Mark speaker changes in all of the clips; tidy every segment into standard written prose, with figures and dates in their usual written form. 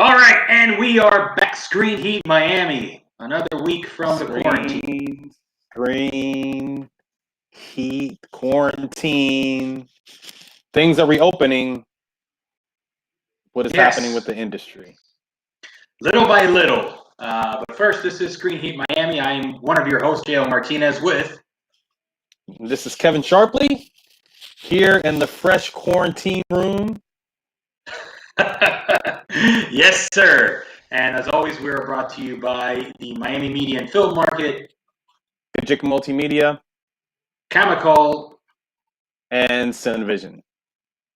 Speaker 1: All right, and we are back. Screen Heat Miami. Another week from the quarantine.
Speaker 2: Screen Heat quarantine. Things are reopening. What is happening with the industry?
Speaker 1: Little by little. But first, this is Screen Heat Miami. I am one of your hosts, J.O. Martinez, with...
Speaker 2: This is Kevin Sharpley, here in the fresh quarantine room.
Speaker 1: Yes, sir. And as always, we are brought to you by the Miami Media and Film Market,
Speaker 2: Kajik Multimedia,
Speaker 1: Chemical,
Speaker 2: and Cinevision.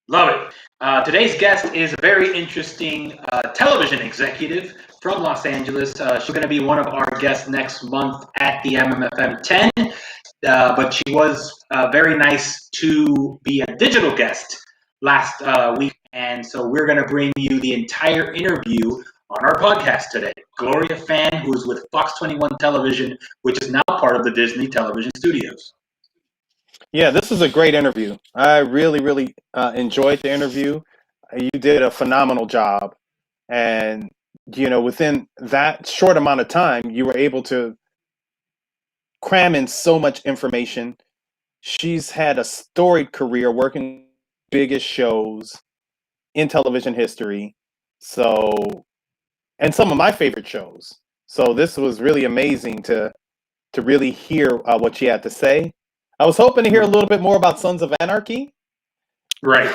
Speaker 1: Love it. Today's guest is a very interesting television executive from Los Angeles. She's going to be one of our guests next month at the MMFM 10. But she was very nice to be a digital guest last week. And so we're going to bring you the entire interview on our podcast today. Gloria Fan, who is with Fox 21 Television, which is now part of the Disney Television Studios.
Speaker 2: Yeah, this is a great interview. I really enjoyed the interview. You did a phenomenal job. And, within that short amount of time, you were able to cram in so much information. She's had a storied career working biggest shows in television history. And some of my favorite shows. So this was really amazing to really hear what she had to say. I was hoping to hear a little bit more about Sons of Anarchy.
Speaker 1: Right.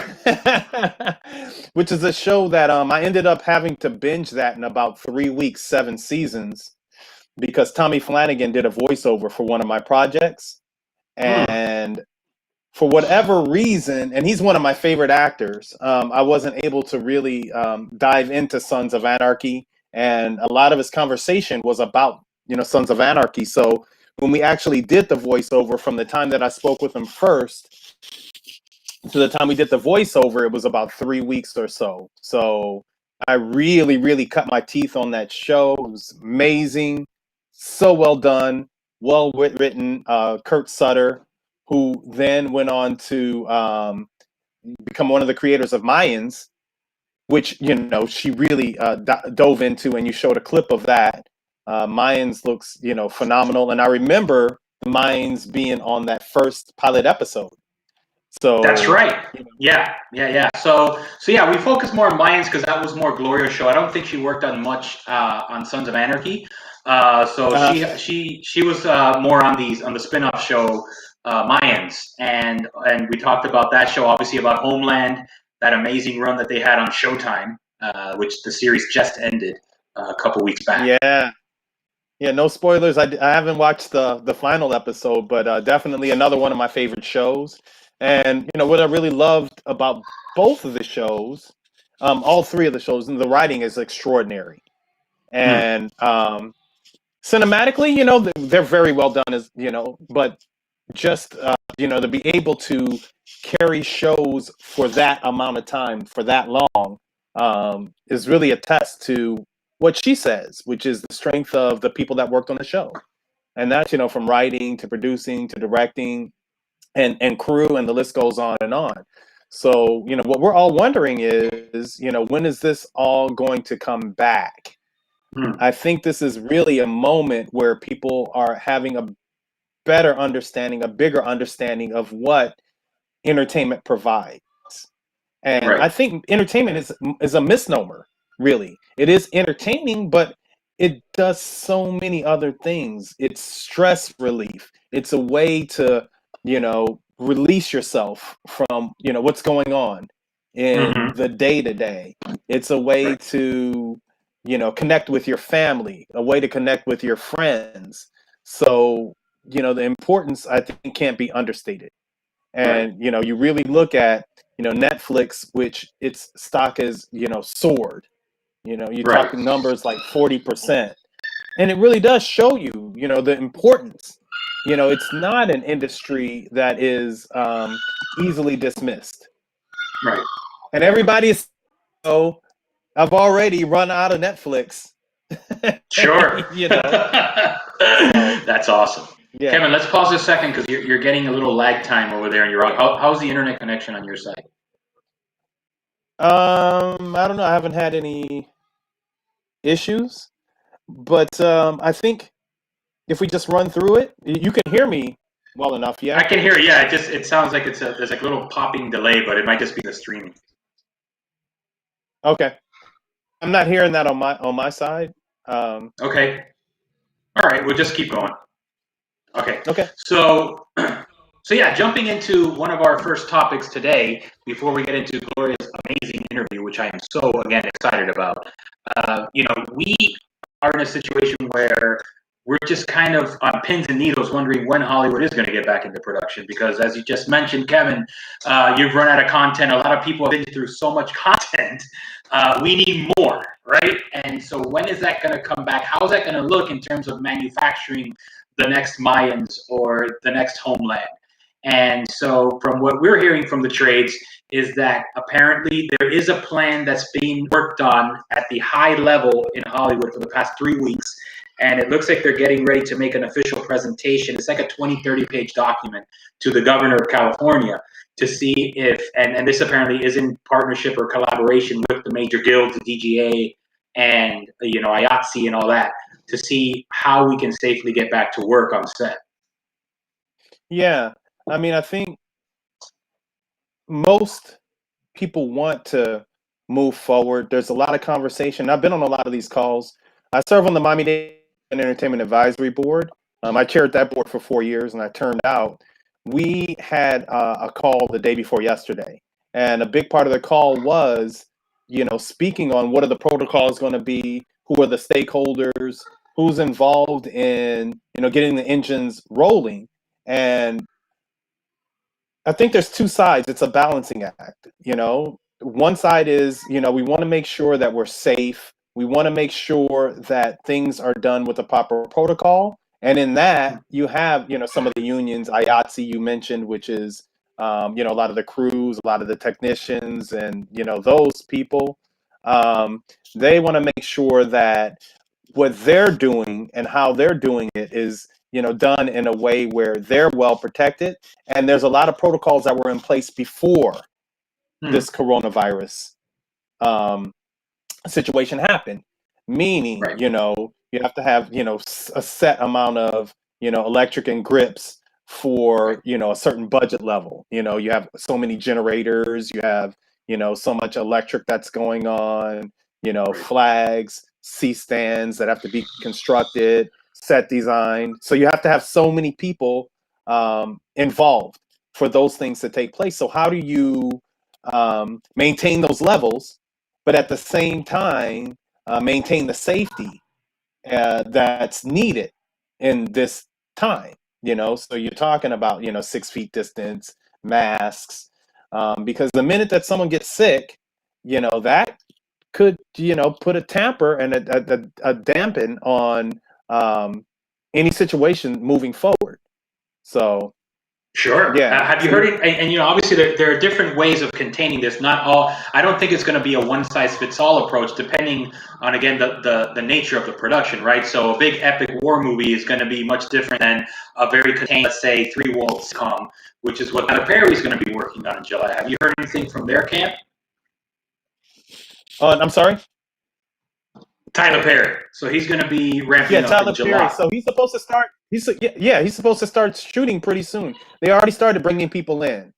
Speaker 2: Which is a show that I ended up having to binge that in about 3 weeks, 7 seasons, because Tommy Flanagan did a voiceover for one of my projects. And for whatever reason, and he's one of my favorite actors, I wasn't able to really dive into Sons of Anarchy. And a lot of his conversation was about, Sons of Anarchy. So when we actually did the voiceover, from the time that I spoke with him first to the time we did the voiceover, it was about 3 weeks or so. So I really cut my teeth on that show. It was amazing. So well done. Well written. Kurt Sutter, who then went on to become one of the creators of Mayans, which, she really dove into, and you showed a clip of that. Mayans looks, phenomenal. And I remember the Mayans being on that first pilot episode. So
Speaker 1: that's right. Yeah. So yeah, we focused more on Mayans because that was more Gloria's show. I don't think she worked on much on Sons of Anarchy. She was more on the spin-off show Mayans, and we talked about that show, obviously about Homeland, that amazing run that they had on Showtime, which the series just ended a couple weeks back.
Speaker 2: Yeah, no spoilers. I haven't watched the final episode, but definitely another one of my favorite shows. And, what I really loved about both of the shows, all three of the shows, and the writing is extraordinary. And cinematically, they're very well done, but just, to be able to carry shows for that amount of time, for that long, is really a test to what she says, which is the strength of the people that worked on the show. And that's, from writing to producing to directing and crew, and the list goes on and on. So, what we're all wondering is, when is this all going to come back? I think this is really a moment where people are having a better understanding, a bigger understanding of what entertainment provides. And I think entertainment is a misnomer, really. It is entertaining, but it does so many other things. It's stress relief. It's a way to, release yourself from, what's going on in the day-to-day. It's a way to, connect with your family, a way to connect with your friends. So, the importance, I think, can't be understated. And, you really look at, Netflix, which its stock is, soared. You're talking numbers like 40%. And it really does show you, the importance. It's not an industry that is easily dismissed.
Speaker 1: Right.
Speaker 2: And everybody is, I've already run out of Netflix.
Speaker 1: Sure. That's awesome. Yeah. Kevin, let's pause a second because you're getting a little lag time over there, and how's the internet connection on your side?
Speaker 2: I don't know. I haven't had any issues, but I think if we just run through it, you can hear me well enough,
Speaker 1: I
Speaker 2: yeah?
Speaker 1: can hear it. Yeah, it sounds like there's like a little popping delay, but it might just be the streaming.
Speaker 2: Okay. I'm not hearing that on my side. Um,
Speaker 1: Okay. All right, we'll just keep going. Okay.
Speaker 2: okay.
Speaker 1: So so yeah, jumping into one of our first topics today, before we get into Gloria's amazing interview, which I am so again excited about. We are in a situation where we're just kind of on pins and needles, wondering when Hollywood is going to get back into production. Because as you just mentioned, Kevin, you've run out of content. A lot of people have been through so much content. We need more, right? And so when is that going to come back? How is that going to look in terms of manufacturing the next Mayans or the next Homeland? And so, from what we're hearing from the trades, is that apparently there is a plan that's being worked on at the high level in Hollywood for the past 3 weeks. And it looks like they're getting ready to make an official presentation. It's like a 20, 30-page document to the governor of California to see if, and this apparently is in partnership or collaboration with the major guilds, the DGA and, IATSE and all that, to see how we can safely get back to work on set.
Speaker 2: Yeah. I mean, I think most people want to move forward. There's a lot of conversation. I've been on a lot of these calls. I serve on the Miami-Dade Entertainment Advisory Board. I chaired that board for 4 years, and I turned out. We had a call the day before yesterday, and a big part of the call was, speaking on what are the protocols going to be, who are the stakeholders, who's involved in, getting the engines rolling, and I think there's two sides. It's a balancing act. One side is, we want to make sure that we're safe. We want to make sure that things are done with the proper protocol. And in that, you have, some of the unions, IATSE you mentioned, which is, a lot of the crews, a lot of the technicians, and, those people. They want to make sure that what they're doing and how they're doing it is, done in a way where they're well protected. And there's a lot of protocols that were in place before
Speaker 1: Hmm.
Speaker 2: this coronavirus um, situation happened. Meaning,
Speaker 1: Right.
Speaker 2: you have to have, a set amount of, electric and grips
Speaker 1: Right.
Speaker 2: for, a certain budget level. You have so many generators, you have, so much electric that's going on,
Speaker 1: Right.
Speaker 2: flags, C stands that have to be constructed, set design. So you have to have so many people involved for those things to take place. So how do you maintain those levels, but at the same time maintain the safety that's needed in this time? So you're talking about 6 feet distance, masks, because the minute that someone gets sick, that could put a tamper and a dampen on any situation moving forward. So
Speaker 1: Sure.
Speaker 2: yeah,
Speaker 1: Have you
Speaker 2: so
Speaker 1: heard it? And obviously, there are different ways of containing this. Not all. I don't think it's going to be a one size fits all approach, depending on again the nature of the production, right? So a big epic war movie is going to be much different than a very contained, let's say, three-wall sitcom, which is what Tyler Perry is going to be working on in July. Have you heard anything from their camp?
Speaker 2: I'm sorry.
Speaker 1: Tyler Perry. So he's going to be
Speaker 2: Yeah,
Speaker 1: ramping up in
Speaker 2: Tyler Perry.
Speaker 1: July.
Speaker 2: So he's supposed to start. He's supposed to start shooting pretty soon. They already started bringing people in,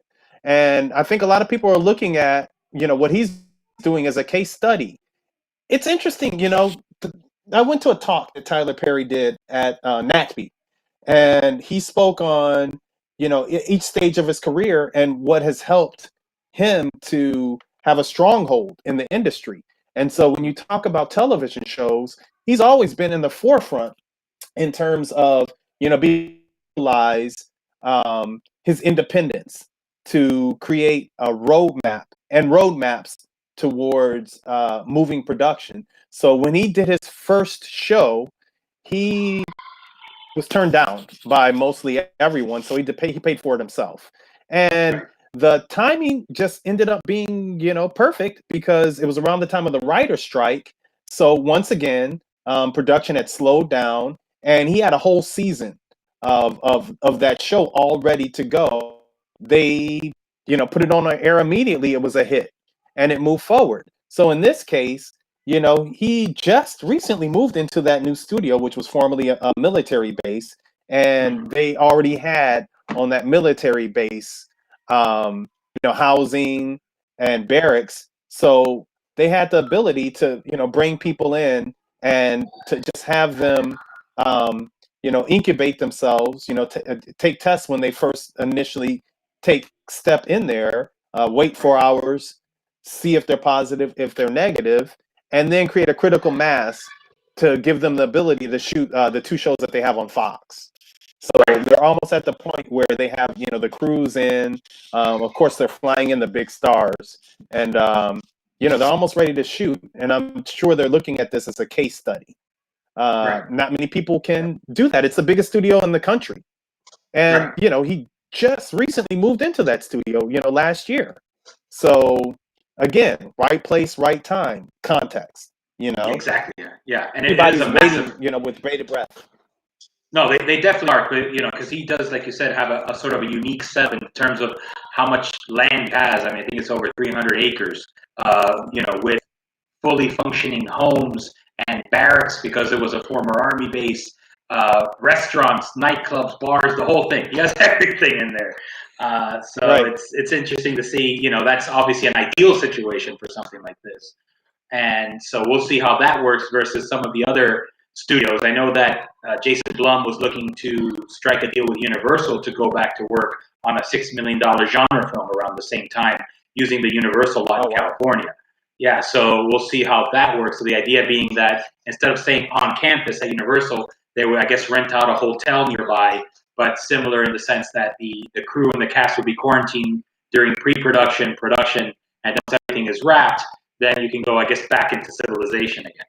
Speaker 2: and I think a lot of people are looking at what he's doing as a case study. It's interesting. I went to a talk that Tyler Perry did at NATPE, and he spoke on each stage of his career and what has helped him to have a stronghold in the industry. And so when you talk about television shows, he's always been in the forefront in terms of being realize his independence to create a roadmap and roadmaps towards moving production. So when he did his first show, he was turned down by mostly everyone, so he paid for it himself. And
Speaker 1: Right.
Speaker 2: the timing just ended up being perfect because it was around the time of the writer's strike. So once again, production had slowed down, and he had a whole season of that show all ready to go. They put it on the air immediately. It was a hit, and it moved forward. So in this case, he just recently moved into that new studio, which was formerly a military base, and
Speaker 1: Mhm.
Speaker 2: they already had on that military base, housing and barracks. So they had the ability to, bring people in and to just have them, incubate themselves, take tests when they first initially take step in there, wait
Speaker 1: Right.
Speaker 2: 4 hours, see if they're positive, if they're negative, and then create a critical mass to give them the ability to shoot the two shows that they have on Fox. So
Speaker 1: Right.
Speaker 2: they're almost at the point where they have, the crews in. Of course, they're flying in the big stars, and they're almost ready to shoot. And I'm sure they're looking at this as a case study.
Speaker 1: Right.
Speaker 2: Not many people can do that. It's the biggest studio in the country, and
Speaker 1: Right.
Speaker 2: he just recently moved into that studio, last year. So again, right place, right time, context.
Speaker 1: Exactly. Yeah. Yeah. And it is
Speaker 2: Everybody's
Speaker 1: a massive.
Speaker 2: waiting, with bated breath.
Speaker 1: No, they definitely are, but, because he does, like you said, have a sort of a unique setup in terms of how much land he has. I mean, I think it's over 300 acres. With fully functioning homes and barracks because it was a former army base, restaurants, nightclubs, bars, the whole thing. He has everything in there. So
Speaker 2: Right.
Speaker 1: it's interesting to see. That's obviously an ideal situation for something like this. And so we'll see how that works versus some of the other studios. I know that Jason Blum was looking to strike a deal with Universal to go back to work on a $6 million genre film around the same time using the Universal lot
Speaker 2: Oh,
Speaker 1: in
Speaker 2: wow.
Speaker 1: California. Yeah, so we'll see how that works. So the idea being that instead of staying on campus at Universal, they would, I guess, rent out a hotel nearby, but similar in the sense that the crew and the cast would be quarantined during pre-production, production, and once everything is wrapped, then you can go, I guess, back into civilization again.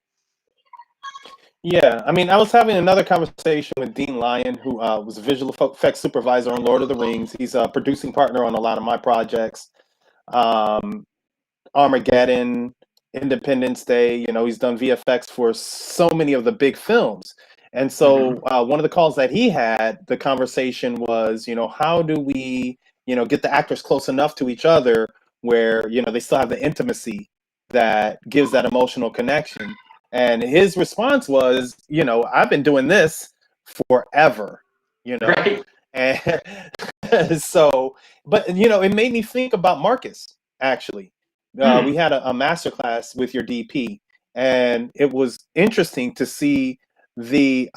Speaker 2: Yeah, I mean, I was having another conversation with Dean Lyon, who was a visual effects supervisor on Lord of the Rings. He's a producing partner on a lot of my projects. Um, Armageddon, Independence Day. He's done VFX for so many of the big films. And so
Speaker 1: Mm-hmm.
Speaker 2: one of the calls that he had, the conversation was, how do we, get the actors close enough to each other where, they still have the intimacy that gives that emotional connection. And his response was, I've been doing this forever, you know?
Speaker 1: Right.
Speaker 2: And so, but, it made me think about Marcus, actually. We
Speaker 1: Hmm.
Speaker 2: had a master class with your DP, and it was interesting to see the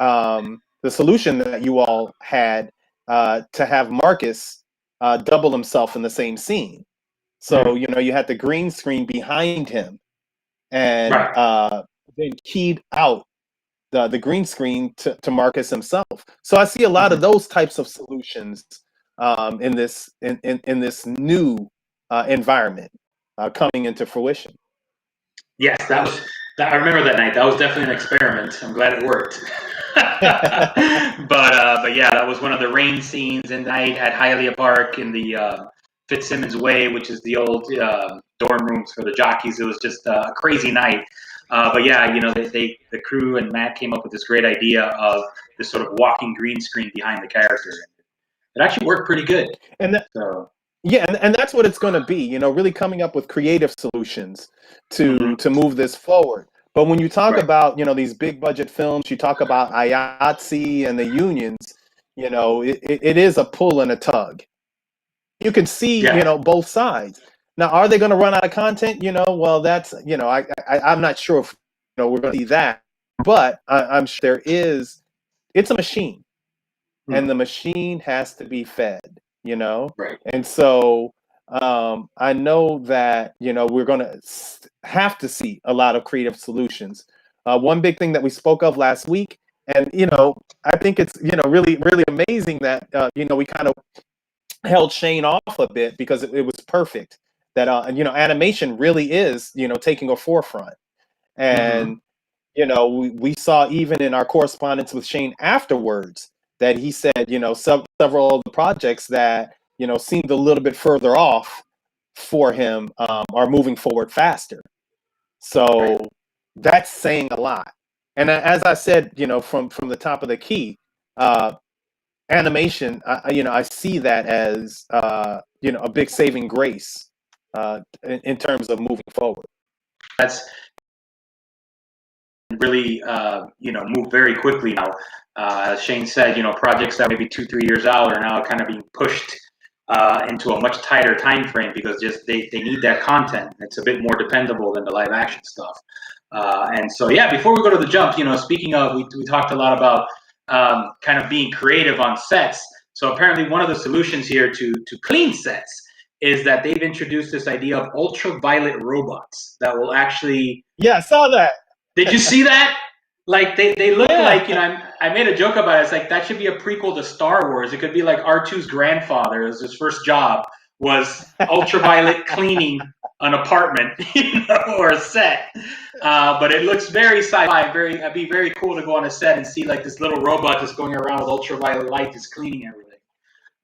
Speaker 2: solution that you all had to have Marcus double himself in the same scene. So
Speaker 1: Hmm.
Speaker 2: you had the green screen behind him, and
Speaker 1: Right.
Speaker 2: then keyed out the green screen to Marcus himself. So I see a lot of
Speaker 1: Hmm.
Speaker 2: those types of solutions in this new environment coming into fruition.
Speaker 1: Yes, that was. That, I remember that night. That was definitely an experiment. I'm glad it worked. But yeah, that was one of the rain scenes in night at Hialeah Park in the Fitzsimmons Way, which is the old dorm rooms for the jockeys. It was just a crazy night. But yeah, the crew and Matt came up with this great idea of this sort of walking green screen behind the character. It actually worked pretty good.
Speaker 2: and that,
Speaker 1: So.
Speaker 2: yeah, and that's what it's going to be. Really coming up with creative solutions
Speaker 1: Hmm.
Speaker 2: to move this forward. But when you talk
Speaker 1: Right.
Speaker 2: about these big budget films, you talk about IATSE and the unions. It is a pull and a tug. You can see
Speaker 1: Yeah.
Speaker 2: both sides. Now, are they going to run out of content? Well, that's I'm not sure if we're going to see that, but I'm sure there is. It's a machine, and
Speaker 1: Hmm.
Speaker 2: the machine has to be fed.
Speaker 1: Right.
Speaker 2: And so I know that we're going to have to see a lot of creative solutions. One big thing that we spoke of last week, and I think it's really really amazing that we kind of held Shane off a bit because it was perfect. That animation really is taking a forefront,
Speaker 1: Hmm.
Speaker 2: and we saw even in our correspondence with Shane afterwards that he said several of the projects that seemed a little bit further off for him are moving forward faster.
Speaker 1: Right.
Speaker 2: So that's saying a lot. And as I said, from the top of the key, uh, animation, I see that as a big saving grace in terms of moving forward.
Speaker 1: That's really, move very quickly now. As Shane said, projects that maybe 2, 3 years out are now kind of being pushed into a much tighter time frame because just they need that content. It's a bit more dependable than the live action stuff. And so, yeah, before we go to the jump, speaking of, we talked a lot about kind of being creative on sets. So apparently one of the solutions here to clean sets is that they've introduced this idea of ultraviolet robots that will actually.
Speaker 2: Yeah, I saw that.
Speaker 1: Did you see that? Like they look like,
Speaker 2: Yeah.
Speaker 1: I made a joke about it. It's like that should be a prequel to Star Wars. It could be like R2's grandfather, as his first job was ultraviolet cleaning an apartment, or a set. But it looks very sci-fi. It'd be very cool to go on a set and see like this little robot just going around with ultraviolet light, just cleaning everything.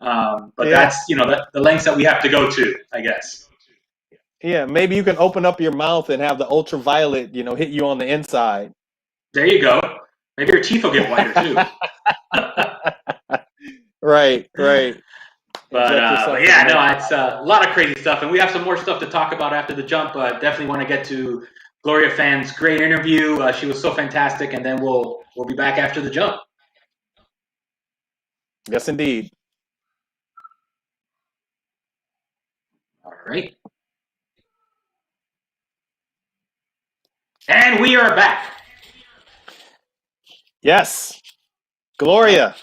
Speaker 1: But
Speaker 2: Yeah.
Speaker 1: that's the lengths that we have to go to, I guess.
Speaker 2: Yeah, maybe you can open up your mouth and have the ultraviolet, hit you on the inside.
Speaker 1: There you go. Maybe your teeth will get whiter too.
Speaker 2: Right, right. Inject
Speaker 1: But
Speaker 2: yourself with
Speaker 1: yeah,
Speaker 2: the
Speaker 1: no, it's a lot of crazy stuff, and we have some more stuff to talk about after the jump. But definitely want to get to Gloria Fan's great interview. She was so fantastic, and then we'll be back after the jump.
Speaker 2: Yes, indeed.
Speaker 1: All right, and we are back.
Speaker 2: Yes. Gloria.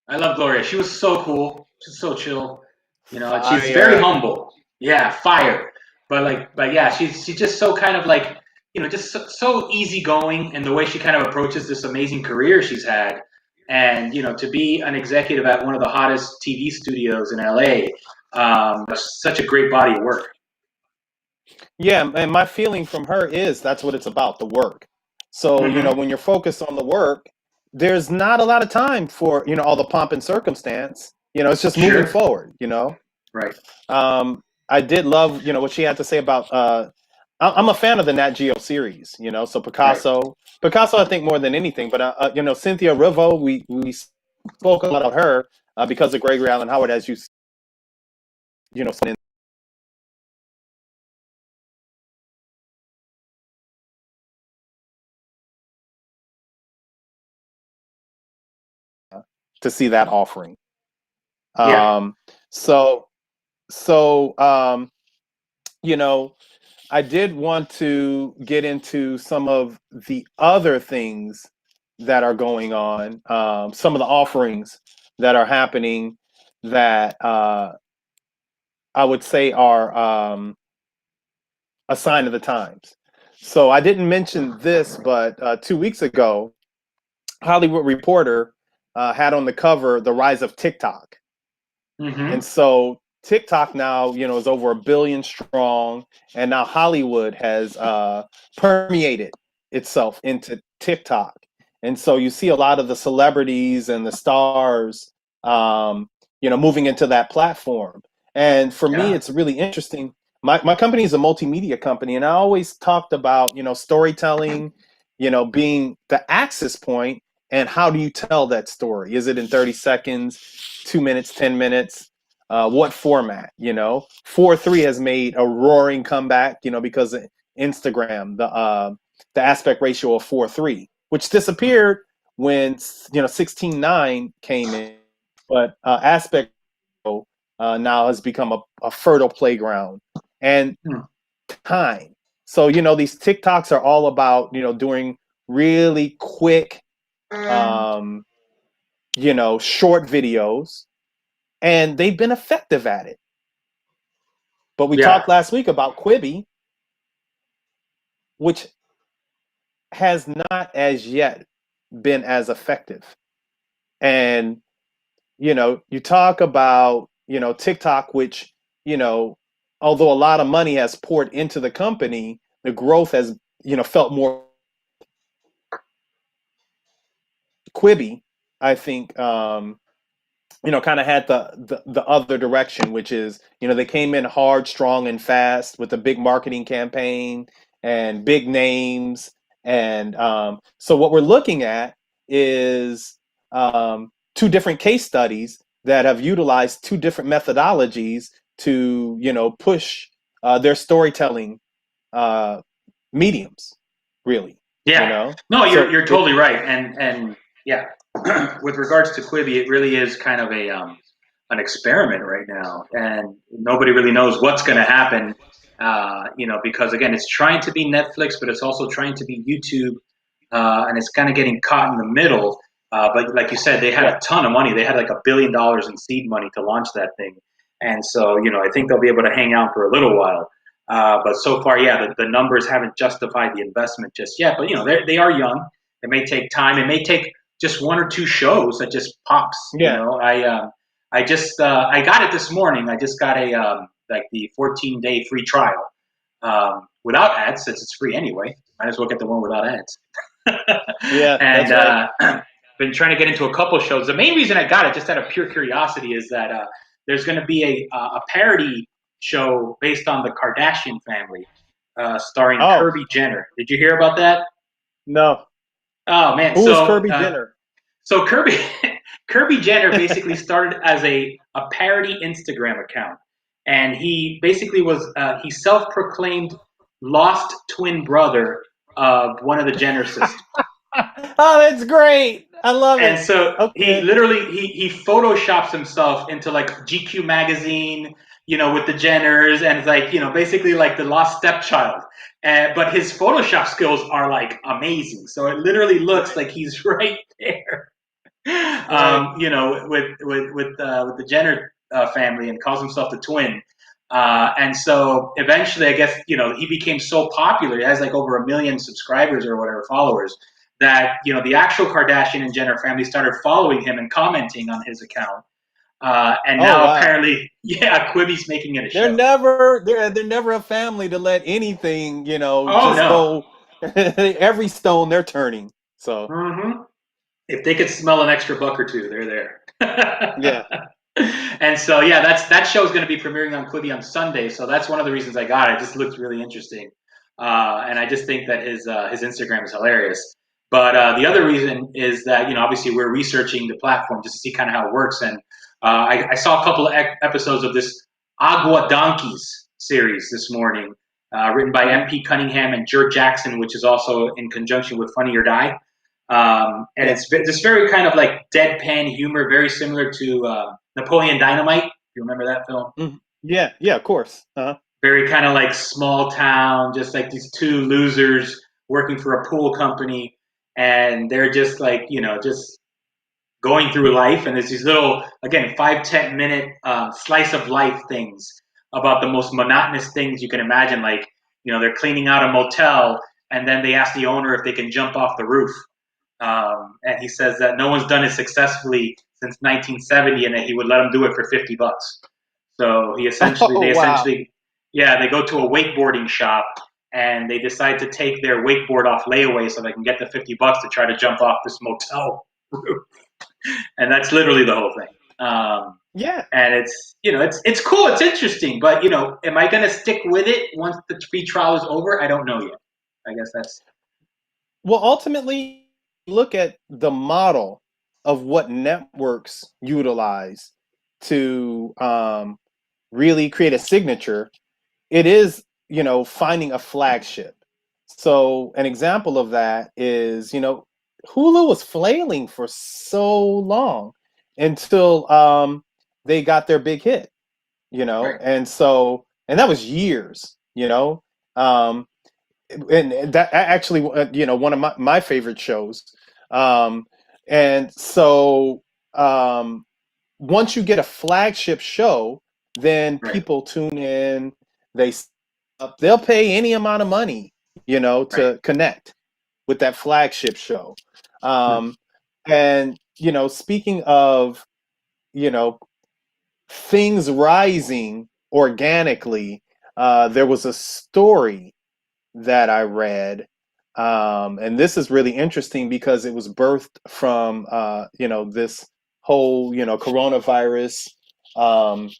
Speaker 1: I love Gloria. She was so cool. She's so chill. She's very
Speaker 2: Fire.
Speaker 1: humble. Yeah, fire. But yeah, she's just so kind of like, just so easygoing, and the way she kind of approaches this amazing career she's had, and to be an executive at one of the hottest TV studios in LA, such a great body of work.
Speaker 2: Yeah, and my feeling from her is that's what it's about, the work. So,
Speaker 1: Mm-hmm.
Speaker 2: when you're focused on the work, there's not a lot of time for, all the pomp and circumstance. It's just moving
Speaker 1: Sure.
Speaker 2: forward.
Speaker 1: Right.
Speaker 2: I did love, what she had to say about I'm a fan of the Nat Geo series, so
Speaker 1: Right.
Speaker 2: Picasso, I think more than anything, but Cynthia Rivo, we spoke a lot about her because of Gregory Allen Howard, as you know, to see that offering.
Speaker 1: Yeah.
Speaker 2: Um, so, so, you know, I did want to get into some of the other things that are going on, some of the offerings that are happening that I would say are a sign of the times. So I didn't mention this, but 2 weeks ago, Hollywood Reporter had on the cover the rise of TikTok. And
Speaker 1: Mm-hmm.
Speaker 2: so TikTok now, is over 1 billion strong, and now Hollywood has permeated itself into TikTok. And so you see a lot of the celebrities and the stars, moving into that platform. And for me,
Speaker 1: Yeah.
Speaker 2: it's really interesting. My company is a multimedia company, and I always talked about, storytelling, being the access point, and how do you tell that story? Is it in 30 seconds, 2 minutes, 10 minutes? What format? 4:3 has made a roaring comeback, because of Instagram, the aspect ratio of 4:3, which disappeared when 16:9 came in, but aspect now has become a fertile playground and
Speaker 1: Hmm.
Speaker 2: time. So these TikToks are all about doing really quick, um, short videos, and they've been effective at it. But we
Speaker 1: Yeah.
Speaker 2: talked last week about Quibi, which has not as yet been as effective. And you talk about TikTok, which although a lot of money has poured into the company, the growth has felt more. Quibi, I think, kind of had the other direction, which is, they came in hard, strong, and fast with a big marketing campaign and big names. And so what we're looking at is two different case studies that have utilized two different methodologies to, push their storytelling uh, mediums, really. You
Speaker 1: Yeah.
Speaker 2: know,
Speaker 1: No,
Speaker 2: so
Speaker 1: you're totally right. And yeah, with regards to Quibi, it really is kind of a an experiment right now, and nobody really knows what's going to happen. Because again, it's trying to be Netflix, but it's also trying to be YouTube, and it's kind of getting caught in the middle. But like you said, they had
Speaker 2: yeah,
Speaker 1: a ton of money. They had like $1 billion in seed money to launch that thing, and so I think they'll be able to hang out for a little while. But so far, yeah, the numbers haven't justified the investment just yet. But they are young. It may take time. It may take just one or two shows that just pops.
Speaker 2: yeah.
Speaker 1: I got it this morning. I just got a like the 14-day free trial without ads since it's free anyway. Might as well get the one without ads.
Speaker 2: Yeah,
Speaker 1: And
Speaker 2: that's right.
Speaker 1: been trying to get into a couple shows. The main reason I got it, just out of pure curiosity, is that there's going to be a parody show based on the Kardashian family, starring
Speaker 2: Oh
Speaker 1: Kirby Jenner. Did you hear about that?
Speaker 2: no,
Speaker 1: Oh man,
Speaker 2: who is
Speaker 1: so
Speaker 2: Kirby Jenner?
Speaker 1: so Kirby Kirby Jenner basically started as a parody Instagram account, and he basically was he self-proclaimed lost twin brother of one of the Jenner sisters.
Speaker 2: Oh, that's great. I love
Speaker 1: And
Speaker 2: it.
Speaker 1: so he
Speaker 2: Okay.
Speaker 1: literally he photoshops himself into like GQ magazine, with the Jenners, and it's like basically like the lost stepchild. But his Photoshop skills are like amazing. So it literally looks
Speaker 2: Right.
Speaker 1: like he's right there,
Speaker 2: Right.
Speaker 1: with the Jenner family, and calls himself the twin. And so eventually, I guess he became so popular. He has like over 1 million subscribers or whatever, followers, that the actual Kardashian and Jenner family started following him and commenting on his account. And
Speaker 2: Oh
Speaker 1: now
Speaker 2: wow.
Speaker 1: apparently, yeah, Quibi's making it a show.
Speaker 2: They're never a family to let anything,
Speaker 1: Oh
Speaker 2: just
Speaker 1: no.
Speaker 2: go every stone they're turning. So
Speaker 1: Hmm. If they could smell an extra buck or two, they're there.
Speaker 2: yeah.
Speaker 1: And so yeah, that show is going to be premiering on Quibi on Sunday. So that's one of the reasons I got it. It just looks really interesting, and I just think that his Instagram is hilarious. But the other reason is that obviously we're researching the platform just to see kind of how it works, and I saw a couple of episodes of this Agua Donkeys series this morning, written by
Speaker 2: Mhm.
Speaker 1: MP Cunningham and Jer Jackson, which is also in conjunction with Funny or Die. And
Speaker 2: Yeah.
Speaker 1: it's just very kind of like deadpan humor, very similar to Napoleon Dynamite. You remember that film?
Speaker 2: Mhm. Yeah, yeah, of course. Uh-huh.
Speaker 1: Very kind of like small town, just like these two losers working for a pool company, and they're just like just going through life, and there's these little, again, 5-10 minute slice of life things about the most monotonous things you can imagine, like they're cleaning out a motel, and then they ask the owner if they can jump off the roof, and he says that no one's done it successfully since 1970, and that he would let them do it for $50. So
Speaker 2: Oh wow.
Speaker 1: yeah, they go to a wakeboarding shop, and they decide to take their wakeboard off layaway so they can get the $50 to try to jump off this motel roof. And that's literally the whole thing.
Speaker 2: Yeah.
Speaker 1: And it's cool, it's interesting, but am I gonna stick with it once the free trial is over? I don't know yet. I guess that's
Speaker 2: Well, ultimately, look at the model of what networks utilize to really create a signature. It is, finding a flagship. So, an example of that is, Hulu was flailing for so long until they got their big hit,
Speaker 1: right.
Speaker 2: and that was years. Um, and that actually one of my favorite shows, um and so once you get a flagship show, then
Speaker 1: Right.
Speaker 2: people tune in. They'll pay any amount of money,
Speaker 1: Right.
Speaker 2: to connect with that flagship show.
Speaker 1: Hmm.
Speaker 2: um and speaking of you know things rising organically, there was a story that I read. And this is really interesting because it was birthed from, this whole, coronavirus um,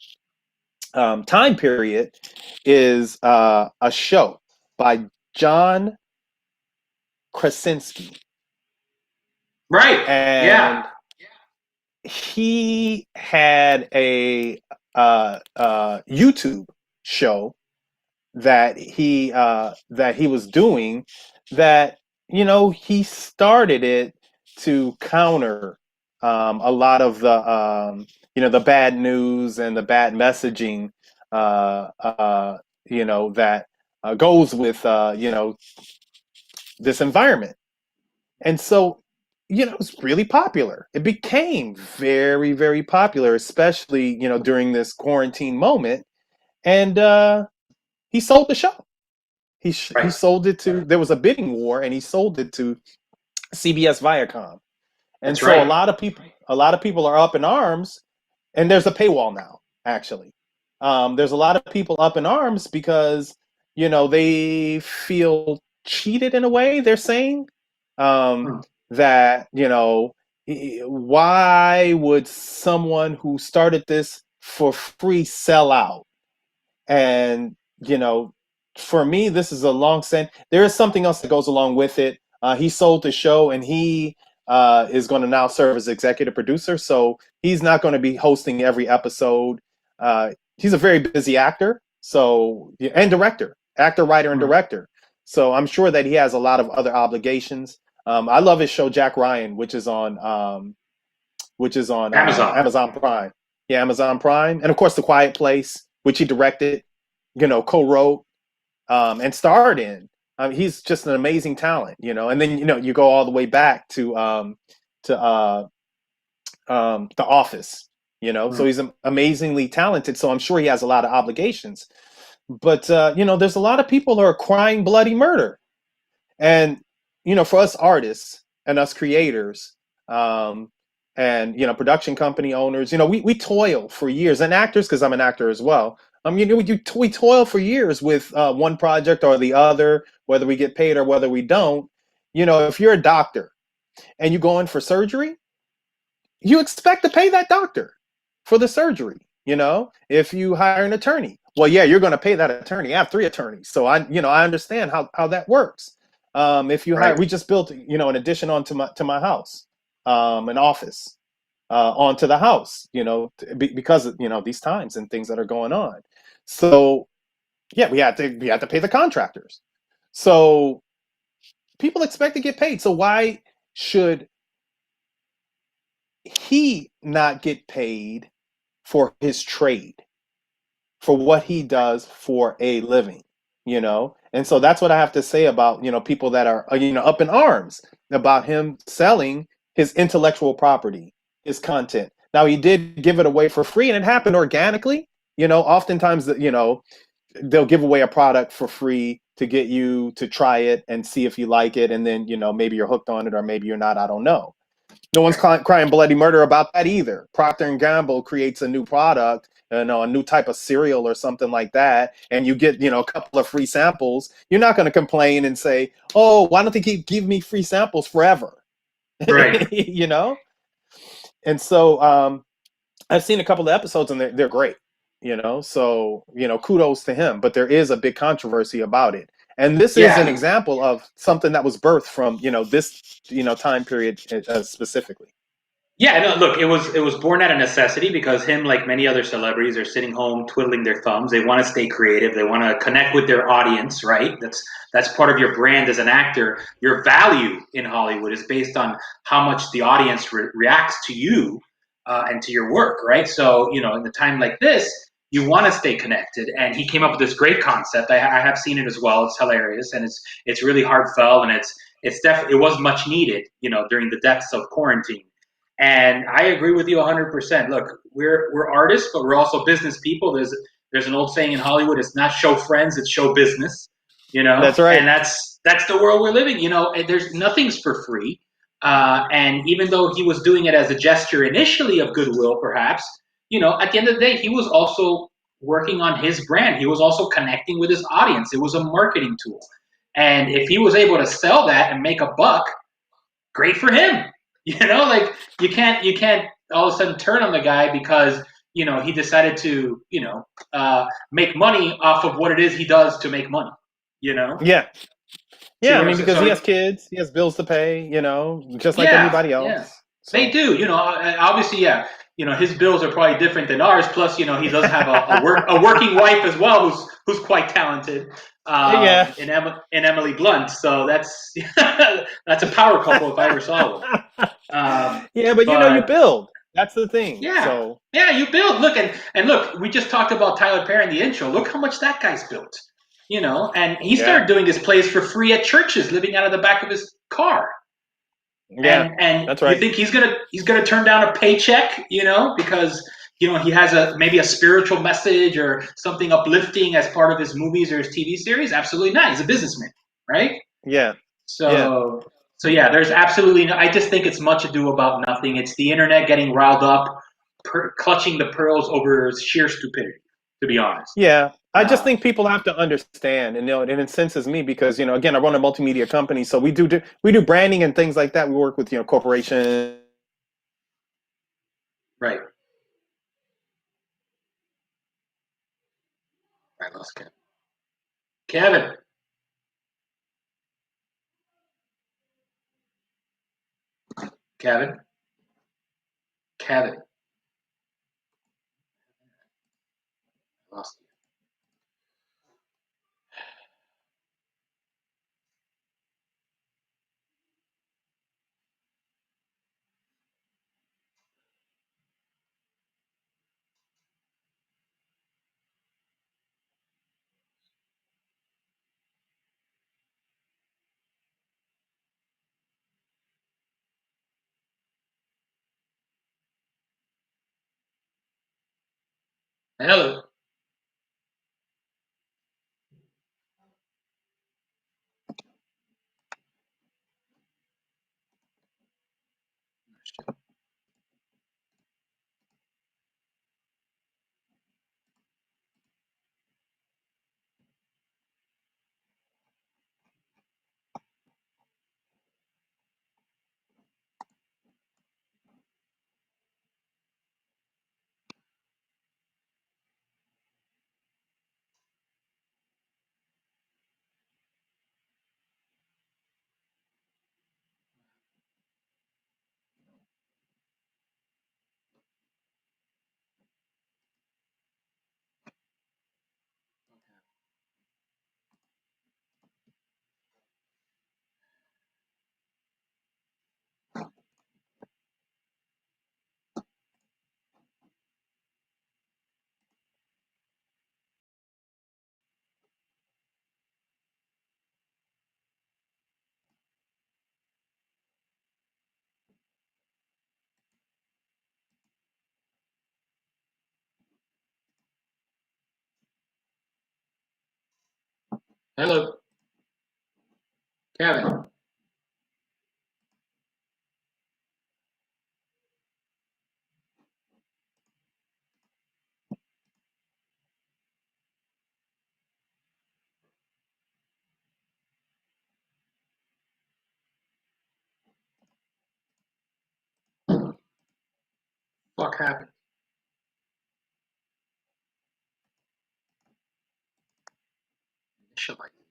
Speaker 2: time period. Is a show by John Krasinski.
Speaker 1: Right. Yeah.
Speaker 2: And he had a YouTube show that he was doing that he started it to counter a lot of the bad news and the bad messaging, that goes with, this environment. And so, it's really popular. It became very, very popular, especially, during this quarantine moment. And he sold the show. He
Speaker 1: Right.
Speaker 2: sold it to, there was a bidding war, and he sold it to CBS Viacom. And
Speaker 1: That's
Speaker 2: so
Speaker 1: right.
Speaker 2: a lot of people are up in arms, and there's a paywall now, actually. There's a lot of people up in arms because, they feel cheated in a way, they're saying. Um,
Speaker 1: Hmm.
Speaker 2: that, why would someone who started this for free sell out? And, for me, this is a long send. There is something else that goes along with it. He sold the show, and he is going to now serve as executive producer. So he's not going to be hosting every episode. He's a very busy actor, so, and director, actor, writer, and
Speaker 1: Hmm.
Speaker 2: director. So I'm sure that he has a lot of other obligations. I love his show Jack Ryan, which is on
Speaker 1: Amazon.
Speaker 2: Amazon Prime. Yeah, Amazon Prime, and of course, The Quiet Place, which he directed, co-wrote, and starred in. He's just an amazing talent, And then you go all the way back to The Office, So
Speaker 1: Hmm.
Speaker 2: he's amazingly talented. So I'm sure he has a lot of obligations. But there's a lot of people who are crying bloody murder. And for us artists and us creators, um, and production company owners, we toil for years, and actors, because I'm an actor as well. We toil for years with one project or the other, whether we get paid or whether we don't. If you're a doctor and you go in for surgery, you expect to pay that doctor for the surgery. If you hire an attorney, well, yeah, you're going to pay that attorney. I have three attorneys, so I understand how that works. If you hire,
Speaker 1: Right.
Speaker 2: we just built, an addition onto my house, an office onto the house, because of, these times and things that are going on. So yeah, we had to pay the contractors. So people expect to get paid. So why should he not get paid for his trade, for what he does for a living, And so that's what I have to say about, people that are, up in arms about him selling his intellectual property, his content. Now, he did give it away for free, and it happened organically. Oftentimes, they'll give away a product for free to get you to try it and see if you like it. And then, maybe you're hooked on it, or maybe you're not. I don't know. No one's
Speaker 1: Right.
Speaker 2: crying bloody murder about that either. Procter and Gamble creates a new product, a new type of cereal or something like that, and you get, a couple of free samples. You're not going to complain and say, "Oh, why don't they keep give me free samples forever?"
Speaker 1: Right.
Speaker 2: you know. And so, I've seen a couple of episodes, and they're great. So kudos to him. But there is a big controversy about it, and this is an
Speaker 1: Yeah.
Speaker 2: example of something that was birthed from this time period specifically.
Speaker 1: Yeah, no, look, it was born out of necessity because him, like many other celebrities, are sitting home twiddling their thumbs. They want to stay creative. They want to connect with their audience, right? That's part of your brand as an actor. Your value in Hollywood is based on how much the audience reacts to you and to your work, right? So, in a time like this, you want to stay connected. And he came up with this great concept. I have seen it as well. It's hilarious, and it's really heartfelt, and it was much needed, during the depths of quarantine. And I agree with you 100%. Look, we're artists, but we're also business people. There's an old saying in Hollywood: it's not show friends, it's show business.
Speaker 2: That's
Speaker 1: And
Speaker 2: right.
Speaker 1: that's the world we're living. And there's nothing's for free. And even though he was doing it as a gesture initially of goodwill, perhaps, at the end of the day, he was also working on his brand. He was also connecting with his audience. It was a marketing tool. And if he was able to sell that and make a buck, great for him. Like you can't all of a sudden turn on the guy because he decided to make money off of what it is he does to make money. You know,
Speaker 2: Yeah.
Speaker 1: see
Speaker 2: Yeah, I
Speaker 1: what I'm
Speaker 2: mean,
Speaker 1: saying?
Speaker 2: because he
Speaker 1: So
Speaker 2: has kids, he has bills to pay, just like
Speaker 1: yeah,
Speaker 2: anybody
Speaker 1: yeah,
Speaker 2: else.
Speaker 1: they
Speaker 2: So,
Speaker 1: do. Obviously, yeah. his bills are probably different than ours. Plus, he does have a working wife as well, who's quite talented,
Speaker 2: Yeah.
Speaker 1: in Emily Blunt. So that's that's a power couple if I ever saw one.
Speaker 2: Yeah, but you
Speaker 1: But
Speaker 2: build. That's the thing.
Speaker 1: yeah,
Speaker 2: So
Speaker 1: yeah, you build. Look, and look, we just talked about Tyler Perry in the intro. Look how much that guy's built. And he
Speaker 2: yeah,
Speaker 1: started doing his plays for free at churches, living out of the back of his car.
Speaker 2: yeah,
Speaker 1: And
Speaker 2: that's
Speaker 1: you
Speaker 2: right.
Speaker 1: think he's gonna turn down a paycheck, because he has maybe a spiritual message or something uplifting as part of his movies or his TV series? Absolutely not. He's a businessman, right?
Speaker 2: Yeah, yeah,
Speaker 1: So yeah, there's absolutely no. I just think it's much ado about nothing. It's the internet getting riled up, clutching the pearls over sheer stupidity. To be honest.
Speaker 2: yeah. I just
Speaker 1: Uh,
Speaker 2: think people have to understand, and and it senses me because again, I run a multimedia company, so we do branding and things like that. We work with corporations.
Speaker 1: right. I lost Kevin. Kevin. Kevin. Kevin. I lost you. Hello. Hello. Kevin. Fuck happened? Shit like